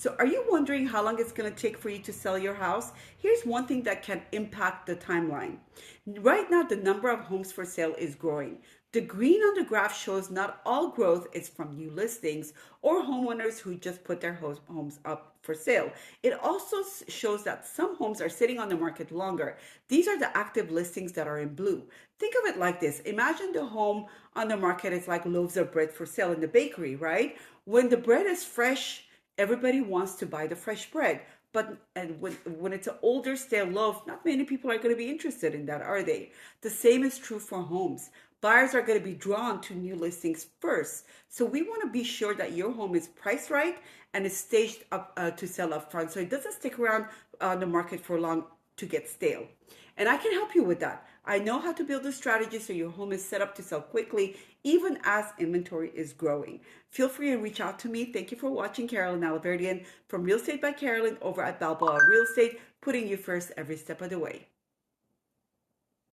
So, are you wondering how long it's going to take for you to sell your house? Here's one thing that can impact the timeline. Right now, the number of homes for sale is growing. The green on the graph shows not all growth is from new listings or homeowners who just put their homes up for sale. It also shows that some homes are sitting on the market longer. These are the active listings that are in blue. Think of it like this. Imagine the home on the market is like loaves of bread for sale in the bakery, right? When the bread is fresh, everybody wants to buy the fresh bread. But and when it's an older stale loaf, not many people are going to be interested in that, are they? The same is true for homes. Buyers are going to be drawn to new listings first. So we want to be sure that your home is priced right and is staged up to sell up front, so it doesn't stick around on the market for long to get stale. And I can help you with that. I know how to build a strategy so your home is set up to sell quickly, even as inventory is growing. Feel free to reach out to me. Thank you for watching. Carolyn Alverdian from Real Estate by Carolyn over at Balboa Real Estate, putting you first every step of the way.